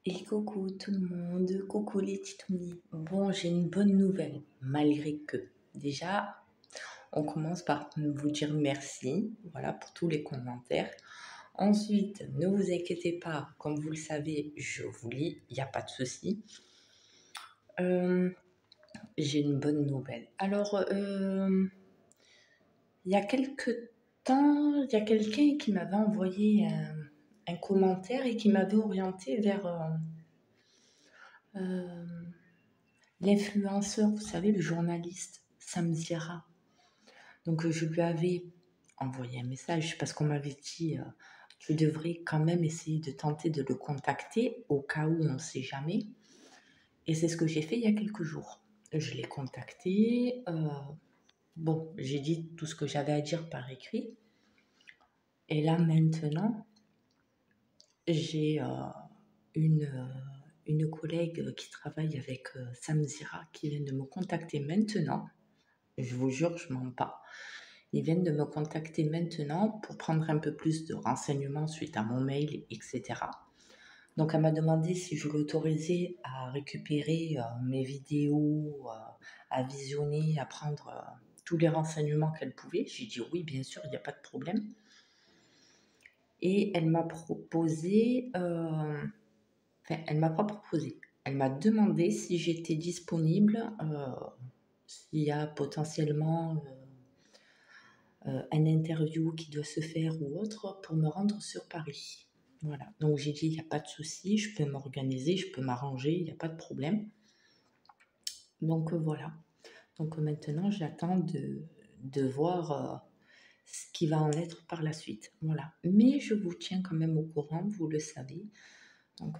Et coucou tout le monde, coucou les titouni. Bon, j'ai une bonne nouvelle, malgré que. Déjà, on commence par vous dire merci, voilà, pour tous les commentaires. Ensuite, ne vous inquiétez pas, comme vous le savez, je vous lis, il n'y a pas de souci. J'ai une bonne nouvelle. Alors, il y a quelques temps, il y a quelqu'un qui m'avait envoyé un commentaire et qui m'avait orienté vers euh, l'influenceur, vous savez, le journaliste Sam Zira. Donc, je lui avais envoyé un message parce qu'on m'avait dit tu devrais quand même essayer de tenter de le contacter au cas où on ne sait jamais. Et c'est ce que j'ai fait il y a quelques jours. Je l'ai contacté. Bon, j'ai dit tout ce que j'avais à dire par écrit. Et là, maintenant, j'ai une collègue qui travaille avec Sam Zira qui vient de me contacter maintenant. Je vous jure, je mens pas. Ils viennent de me contacter maintenant pour prendre un peu plus de renseignements suite à mon mail, etc. Donc, elle m'a demandé si je l'autorisais à récupérer mes vidéos, à visionner, à prendre tous les renseignements qu'elle pouvait. J'ai dit oui, bien sûr, il n'y a pas de problème. Et elle m'a proposé, enfin, elle m'a pas proposé, elle m'a demandé si j'étais disponible, s'il y a potentiellement un interview qui doit se faire ou autre pour me rendre sur Paris. Voilà, donc j'ai dit, il n'y a pas de souci, je peux m'organiser, je peux m'arranger, il n'y a pas de problème. Donc voilà, donc maintenant j'attends de voir ce qui va en être par la suite. Voilà, mais je vous tiens quand même au courant, vous le savez. Donc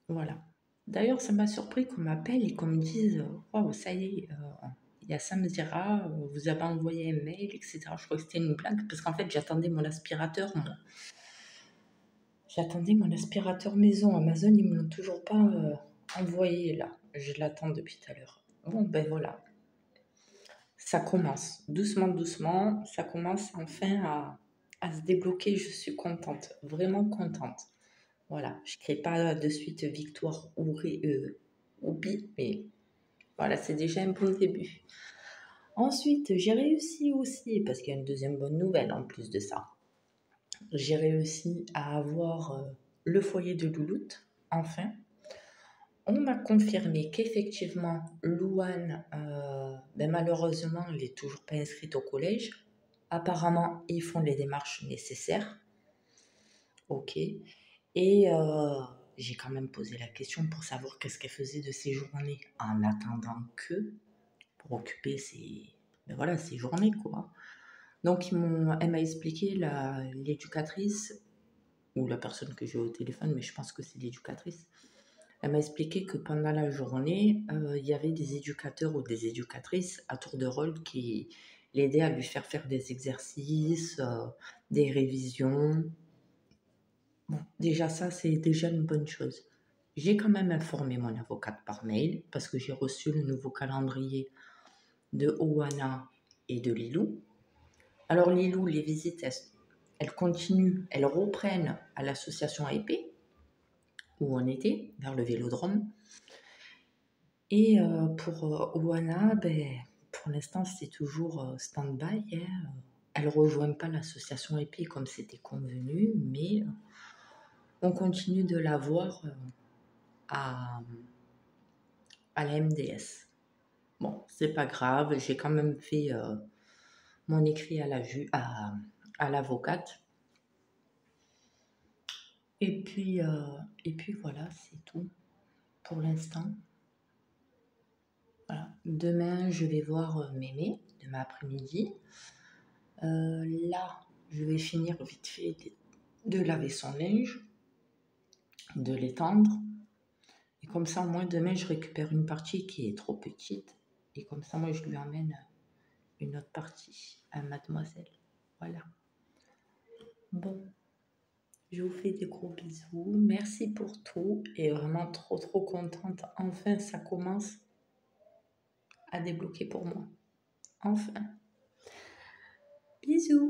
voilà. D'ailleurs, ça m'a surpris qu'on m'appelle et qu'on me dise, waouh, ça y est, il y a Sam Zira, vous avez envoyé un mail, etc. Je crois que c'était une blague parce qu'en fait, j'attendais mon aspirateur. J'attendais mon aspirateur maison. Amazon, ils me l'ont toujours pas envoyé là. Je l'attends depuis tout à l'heure. Bon, ben voilà. Ça commence. Doucement, doucement. Ça commence enfin à se débloquer. Je suis contente. Vraiment contente. Voilà. Je ne crée pas de suite victoire ou bi, mais voilà, c'est déjà un bon début. Ensuite, j'ai réussi aussi, parce qu'il y a une deuxième bonne nouvelle en plus de ça. J'ai réussi à avoir le foyer de Louloute, enfin. On m'a confirmé qu'effectivement, Louane, ben malheureusement, elle n'est toujours pas inscrite au collège. Apparemment, ils font les démarches nécessaires. Ok. Et j'ai quand même posé la question pour savoir qu'est-ce qu'elle faisait de ses journées en attendant que pour occuper ben voilà, ses journées, quoi. Donc, elle m'a expliqué, l'éducatrice, ou la personne que j'ai au téléphone, mais je pense que c'est l'éducatrice, elle m'a expliqué que pendant la journée, il y avait des éducateurs ou des éducatrices à tour de rôle qui l'aidaient à lui faire des exercices, des révisions. Bon, déjà ça, c'est déjà une bonne chose. J'ai quand même informé mon avocate par mail parce que j'ai reçu le nouveau calendrier de Oana et de Lilou. Alors Lilou, les visites, elles continuent, elles reprennent à l'association AEP, où on était, vers le vélodrome. Et pour Oana, ben, pour l'instant, c'est toujours stand-by. Hein. Elle ne rejoint pas l'association AEP comme c'était convenu, mais on continue de la voir à la MDS. Bon, c'est pas grave, j'ai quand même fait mon écrit à l'avocate. Et puis voilà, c'est tout pour l'instant. Voilà. Demain, je vais voir Mémé, demain après-midi. Là, je vais finir vite fait de laver son linge, de l'étendre. Et comme ça, au moins, demain, je récupère une partie qui est trop petite. Et comme ça, moi, je lui emmène une autre partie à mademoiselle. Voilà. Bon, je vous fais des gros bisous. Merci pour tout. Et vraiment trop, trop contente. Enfin, ça commence à débloquer pour moi. Enfin. Bisous.